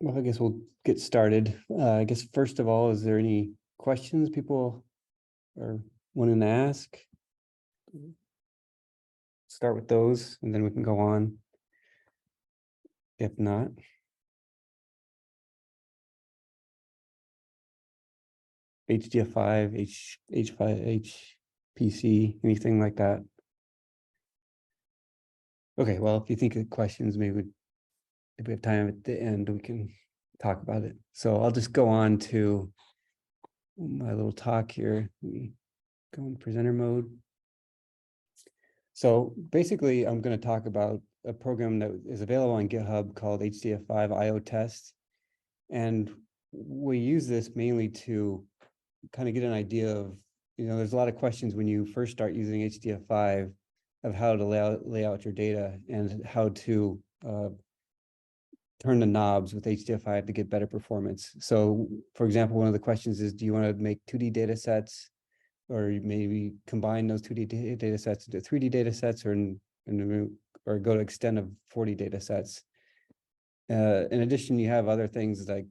Well, I guess we'll get started. I guess first of all, is there any questions people are wanting to ask? Start with those, and then we can go on. If not, HDF5, H5, HPC, anything like that. Okay, well, if you think of questions, maybe if we have time at the end, we can talk about it. So I'll just go on to my little talk here. We go in presenter mode. So basically, I'm going to talk about a program that is available on GitHub called Hdf5-iotest. And we use this mainly to kind of get an idea of, there's a lot of questions when you first start using HDF5 of how to lay out your data and how to turn the knobs with HDF5 to get better performance. So for example, one of the questions is, do you want to make 2D data sets, or maybe combine those 2D data sets into 3D data sets, or go to extent of 40 data sets. In addition, you have other things like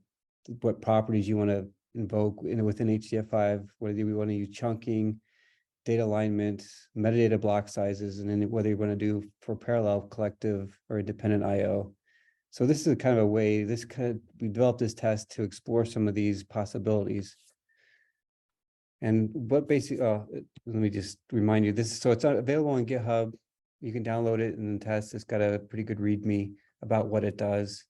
what properties you want to invoke within HDF5, whether we want to use chunking, data alignment, metadata block sizes, and then whether you want to do for parallel, collective, or independent IO. So this is kind of a way, we developed this test to explore some of these possibilities. And what basically, let me just remind you, so it's available on GitHub. You can download it and test. It's got a pretty good README about what it does.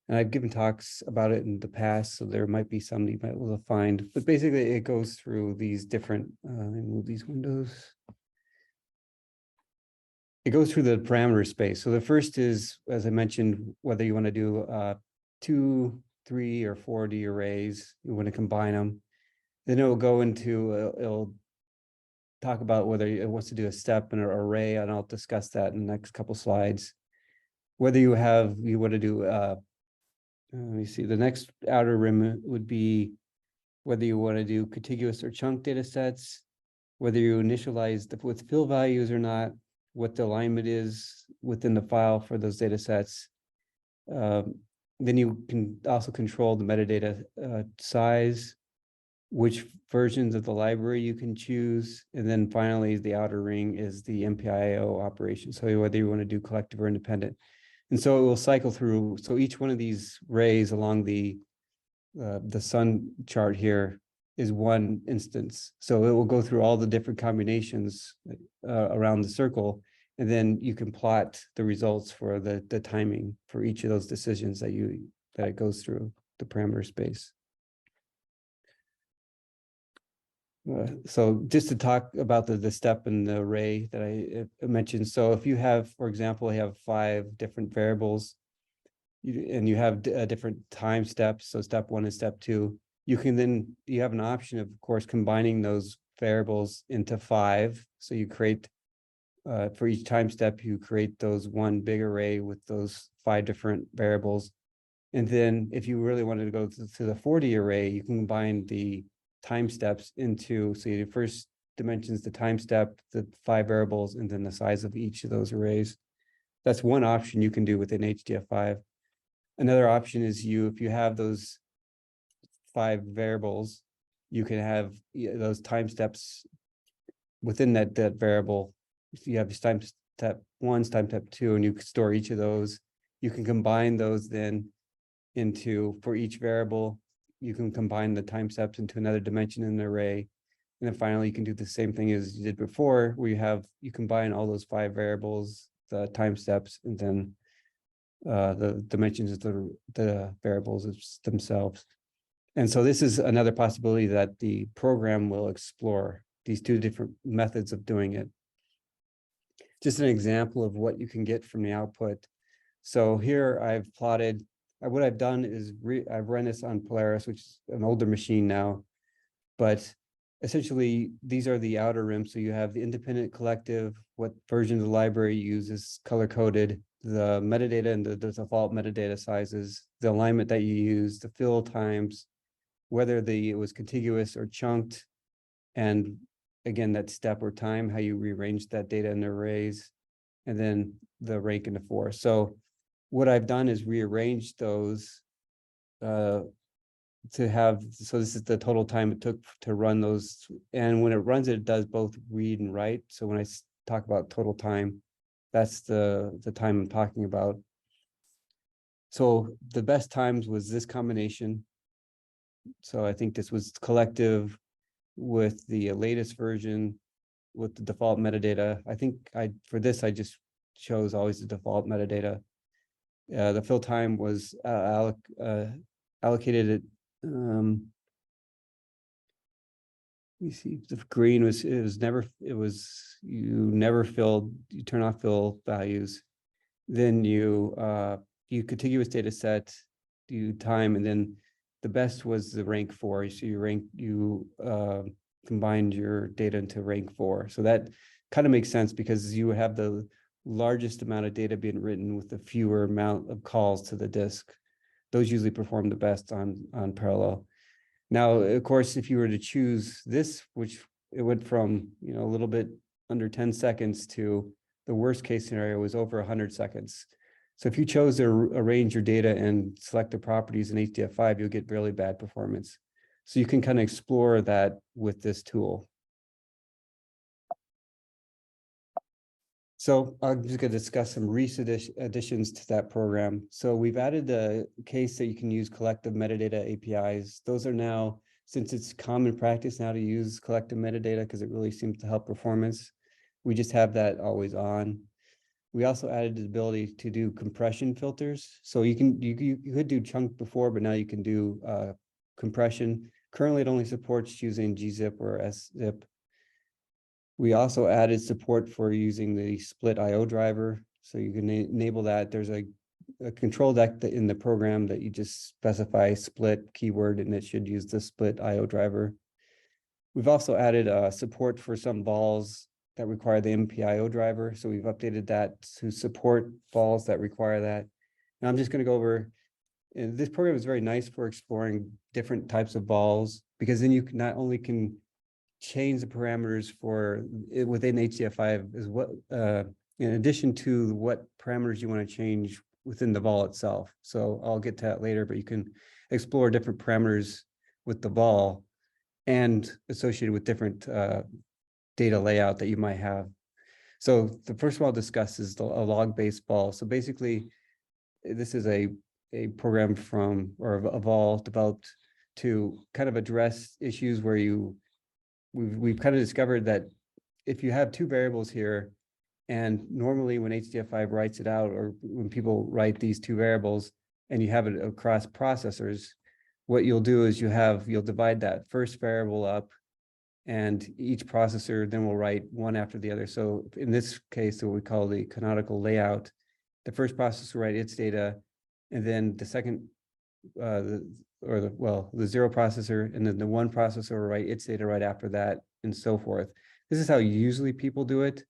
And I've given talks about it in the past, so there might be some you might be able to find. But basically, it goes through these different, let me move these windows. It goes through the parameter space. So the first is, as I mentioned, whether you want to do 2, 3, or 4D arrays, you want to combine them. Then it will go into, it'll talk about whether it wants to do a step and an array, and I'll discuss that in the next couple slides. Whether you want to do, let me see, the next outer rim would be whether you want to do contiguous or chunk data sets, whether you initialize with fill values or not, what the alignment is within the file for those data sets. Then you can also control the metadata size, which versions of the library you can choose. And then finally, the outer ring is the MPIO operation. So whether you want to do collective or independent. And so it will cycle through. So each one of these rays along the sun chart here is one instance. So it will go through all the different combinations around the circle. And then you can plot the results for the timing for each of those decisions that it goes through the parameter space. So just to talk about the step and the array that I mentioned. So if you have, for example, you have 5 different variables, and you have different time steps. So step 1 and step 2, you have an option of course, combining those variables into 5. So you create, for each time step, you create those one big array with those 5 different variables. And then if you really wanted to go to the 40 array, you can combine the time steps into, so your first dimensions, the time step, the 5 variables, and then the size of each of those arrays. That's one option you can do within HDF5. Another option is if you have those 5 variables, you can have those time steps within that variable. If you have this time step 1, time step 2, and you can store each of those, you can combine those then into, for each variable, you can combine the time steps into another dimension in the array. And then finally, you can do the same thing as you did before, where you combine all those 5 variables, the time steps, and then the dimensions of the variables themselves. And so this is another possibility that the program will explore, these 2 different methods of doing it. Just an example of what you can get from the output. So here I've plotted, what I've done is I've run this on Polaris, which is an older machine now, but essentially these are the outer rims. So you have the independent, collective, what version of the library you use is color coded, the metadata and the default metadata sizes, the alignment that you use, the fill times, whether it was contiguous or chunked, and again, that step or time, how you rearrange that data in the arrays, and then the rank and the force. So what I've done is rearranged those to have, so this is the total time it took to run those. And when it runs it, it does both read and write. So when I talk about total time, that's the time I'm talking about. So the best times was this combination. So I think this was collective with the latest version with the default metadata. I think for this, I just chose always the default metadata. The fill time was allocated at, let me see, the green was, you never filled, you turn off fill values. Then you contiguous data set, you time, and then the best was the rank 4. So you combined your data into rank 4. So that kind of makes sense because you have the largest amount of data being written with the fewer amount of calls to the disk. Those usually perform the best on parallel. Now, of course, if you were to choose this, which it went from, a little bit under 10 seconds to the worst case scenario was over 100 seconds. So if you chose to arrange your data and select the properties in HDF5, you'll get really bad performance. So you can kind of explore that with this tool. So I'm just going to discuss some recent additions to that program. So we've added the case that you can use collective metadata APIs. Those are now, since it's common practice now to use collective metadata because it really seems to help performance, we just have that always on. We also added the ability to do compression filters. So you could do chunk before, but now you can do compression. Currently, it only supports using gzip or szip. We also added support for using the split IO driver. So you can enable that. There's a control deck in the program that you just specify split keyword, and it should use the split IO driver. We've also added support for some vols that require the MPIO driver. So we've updated that to support vols that require that. And I'm just going to go over, and this program is very nice for exploring different types of vols, because then you can not only can change the parameters for within HDF5 is what, in addition to what parameters you want to change within the vol itself. So I'll get to that later, but you can explore different parameters with the vol and associated with different data layout that you might have. So the first one I'll discuss is a log-based vol. So basically, this is a program or a vol developed to kind of address issues where we've kind of discovered that if you have two variables here, and normally when HDF5 writes it out, or when people write these two variables and you have it across processors, what you'll do is you'll divide that first variable up, and each processor then will write one after the other. So in this case, what we call the canonical layout, the first processor will write its data, and then the second, the zero processor, and then the one processor will write its data right after that, and so forth. This is how usually people do it.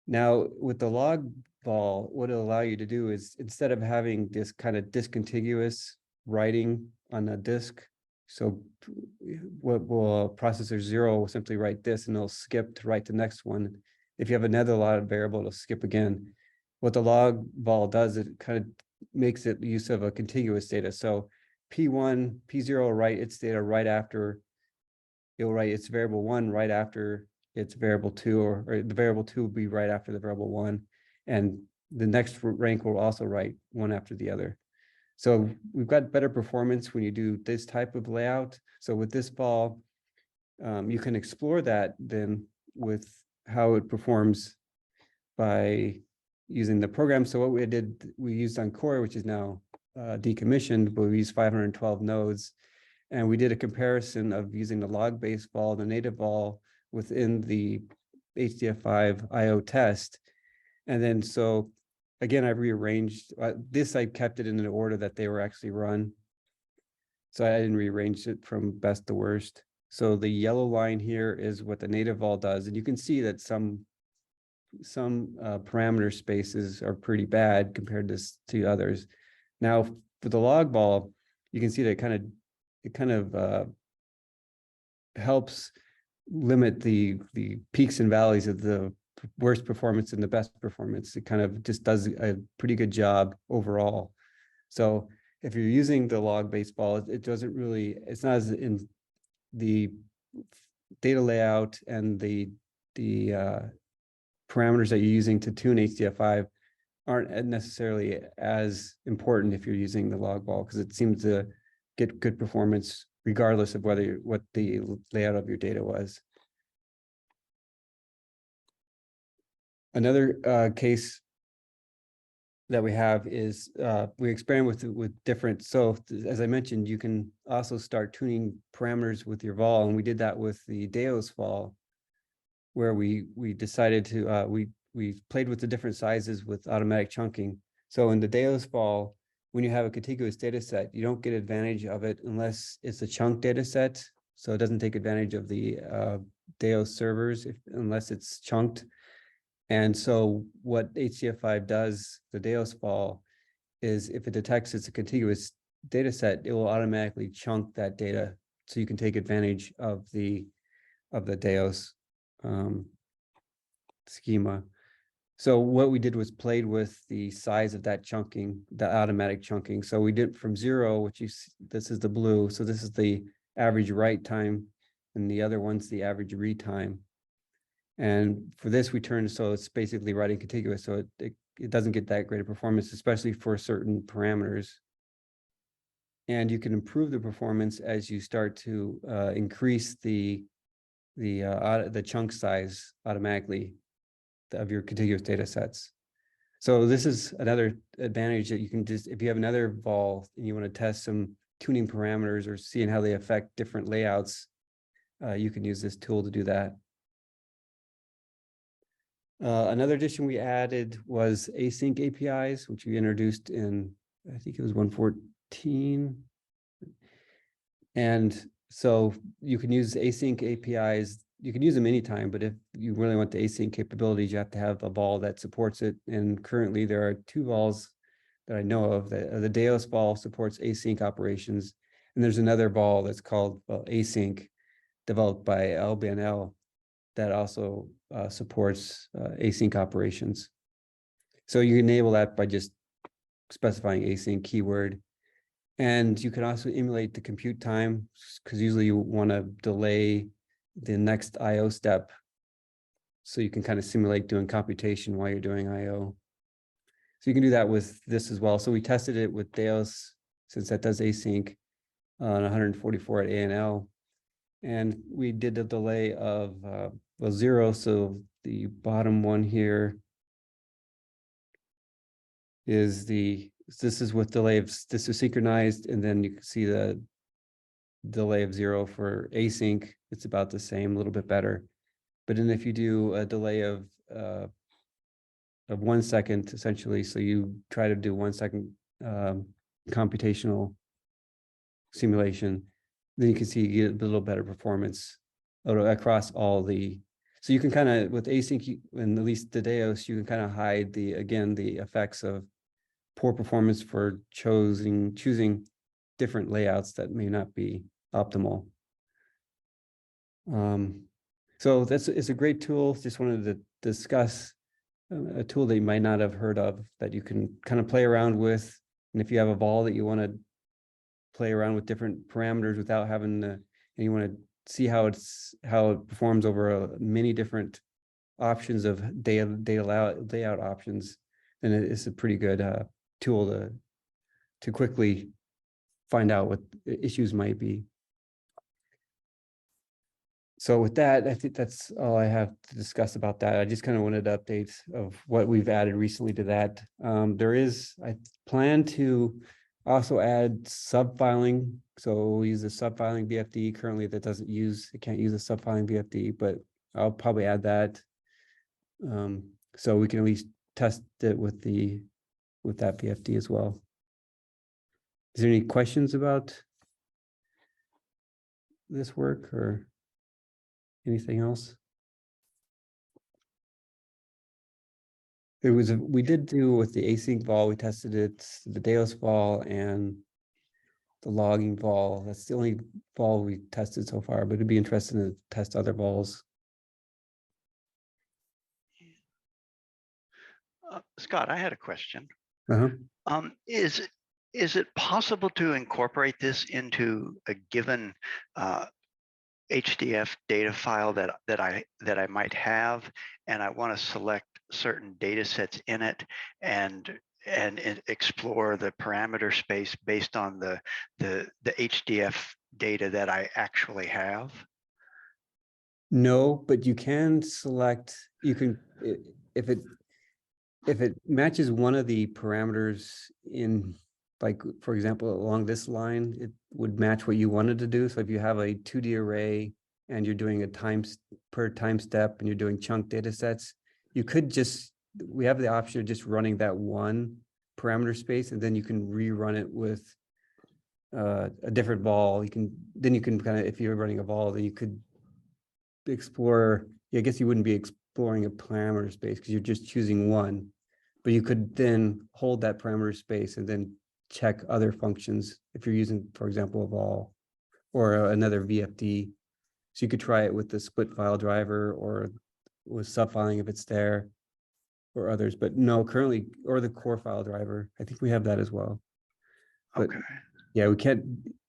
Now, with the log vol, what it'll allow you to do is, instead of having this kind of discontiguous writing on a disk, so what will processor 0 will simply write this and it'll skip to write the next one. If you have another log variable, it'll skip again. What the log vol does, it kind of makes it use of a contiguous data. So P1, P0 will write its data right after, it'll write its variable 1 right after its variable 2, or the variable 2 will be right after the variable 1. And the next rank will also write one after the other. So we've got better performance when you do this type of layout. So with this vol, you can explore that then with how it performs by using the program. So what we used on Core, which is now decommissioned, but we used 512 nodes. And we did a comparison of using the log-based vol, the native vol within the Hdf5-iotest. And then so again, I've rearranged this. I kept it in the order that they were actually run. So I didn't rearrange it from best to worst. So the yellow line here is what the native vol does. And you can see that some parameter spaces are pretty bad compared to others. Now for the log vol, you can see that it kind of helps limit the peaks and valleys of the worst performance and the best performance. It kind of just does a pretty good job overall. So if you're using the log-based vol, it doesn't really, it's not as in the data layout and the parameters that you're using to tune HDF5 aren't necessarily as important if you're using the log vol, because it seems to get good performance regardless of what the layout of your data was. Another case that we have is we experiment with different. So as I mentioned, you can also start tuning parameters with your vol, and we did that with the Deos vol, where we decided to we played with the different sizes with automatic chunking. So in the Deos vol, when you have a contiguous data set, you don't get advantage of it unless it's a chunk data set. So it doesn't take advantage of the Deos servers unless it's chunked. And so what HDF5 does, the Deos vol, is if it detects it's a contiguous data set, it will automatically chunk that data so you can take advantage of the Deos schema. So what we did was played with the size of that chunking, the automatic chunking. So we did from 0, which you see, this is the blue. So this is the average write time, and the other one's the average read time. And for this, we turned, so it's basically writing contiguous. So it doesn't get that great of performance, especially for certain parameters. And you can improve the performance as you start to increase the chunk size automatically of your contiguous data sets. So this is another advantage that you can just, if you have another vol and you want to test some tuning parameters or seeing how they affect different layouts, you can use this tool to do that. Another addition we added was async APIs, which we introduced in, I think it was 1.14. And so you can use async APIs. You can use them anytime, but if you really want the async capabilities, you have to have a vol that supports it. And currently there are 2 vols that I know of. The Deos vol supports async operations. And there's another vol that's called async, developed by LBNL, that also supports async operations. So you enable that by just specifying async keyword. And you can also emulate the compute time, because usually you want to delay the next IO step. So you can kind of simulate doing computation while you're doing IO. So you can do that with this as well. So we tested it with Deos, since that does async, on 144 at ANL. And we did a delay of 0. So the bottom one here is this is with delay of, this is synchronized, and then you can see the delay of 0 for async. It's about the same, a little bit better. But then if you do a delay of 1 second, essentially, so you try to do 1 second computational simulation, then you can see you get a little better performance across all the. So you can kind of, with async, and at least the Deos, you can kind of hide the effects of poor performance for choosing different layouts that may not be optimal. So it's a great tool. Just wanted to discuss a tool that you might not have heard of that you can kind of play around with. And if you have a vol that you want to play around with different parameters without having to, and you want to see how it performs over many different options of data layout options, then it's a pretty good tool to quickly find out what issues might be. So with that, I think that's all I have to discuss about that. I just kind of wanted to update of what we've added recently to that. I plan to also add subfiling. So we use a subfiling BFD currently that it can't use a subfiling BFD, but I'll probably add that. So we can at least test it with that BFD as well. Is there any questions about this work or anything else? We did do with the async vol, we tested it, the Deos vol and the logging vol. That's the only vol we tested so far, but it'd be interesting to test other vols. Scott, I had a question. Uh-huh. Is it possible to incorporate this into a given HDF data file that I might have, and I want to select certain data sets in it and explore the parameter space based on the HDF data that I actually have? No, but you can select, you can, if it matches one of the parameters in, like, for example, along this line, it would match what you wanted to do. So if you have a 2D array and you're doing a per time step and you're doing chunk data sets, you could just, we have the option of just running that one parameter space, and then you can rerun it with a different vol. You can kind of, if you're running a vol, then you could explore, I guess you wouldn't be exploring a parameter space because you're just choosing one, but you could then hold that parameter space and then check other functions if you're using, for example, a vol or another VFD. So you could try it with the split file driver or with subfiling if it's there, or others, but no, currently, or the core file driver. I think we have that as well. But Okay. yeah, we can't,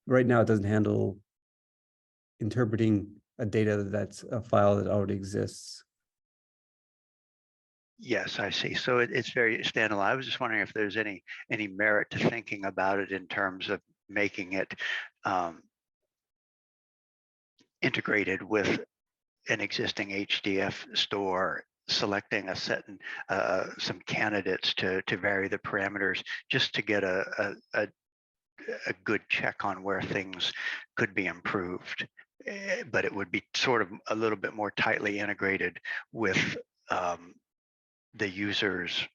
right now it doesn't handle interpreting a data that's a file that already exists. Yes, I see. So it's very standalone. I was just wondering if there's any merit to thinking about it in terms of making it integrated with an existing HDF store, selecting a set and some candidates to vary the parameters, just to get a good check on where things could be improved. But it would be sort of a little bit more tightly integrated with the user's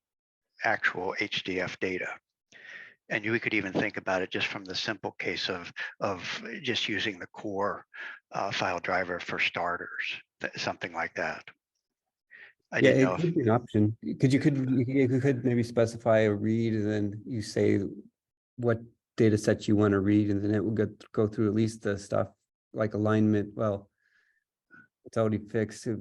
actual HDF data. And we could even think about it just from the simple case of just using the core file driver for starters, something like that. I Yeah, didn't it know if, could be an option. Because you could maybe specify a read, and then you say what data set you want to read, and then it will go through at least the stuff like alignment. Well, it's already fixed. Yeah.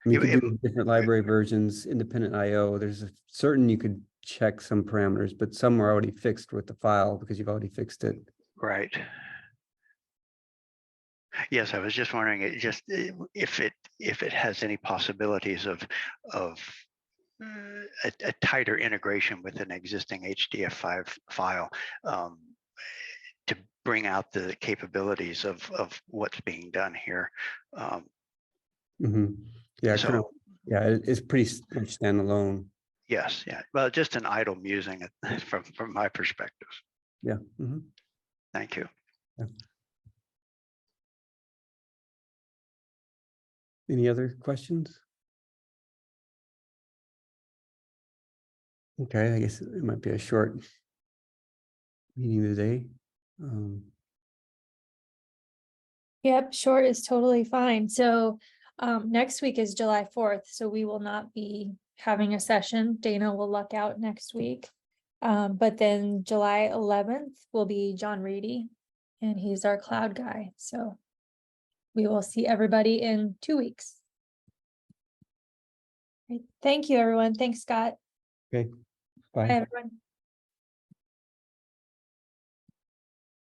I mean, you could it, do different library versions, independent IO. There's a certain, you could check some parameters, but some are already fixed with the file because you've already fixed it. right. Yes, I was just wondering, if it has any possibilities of a tighter integration with an existing HDF5 file, to bring out the capabilities of what's being done here. Yeah, So yeah, it's pretty much standalone. yes, yeah. Well, just an idle musing from my perspective. Yeah. Thank you. Yeah. Any other questions? Okay, I guess it might be a short meeting today. Yep, short is totally fine. So next week is July 4th, so we will not be having a session. Dana will luck out next week. But then July 11th will be John Reedy, and he's our cloud guy. So we will see everybody in 2 weeks. Thank you, everyone. Thanks, Scott. Okay, bye. Bye, everyone.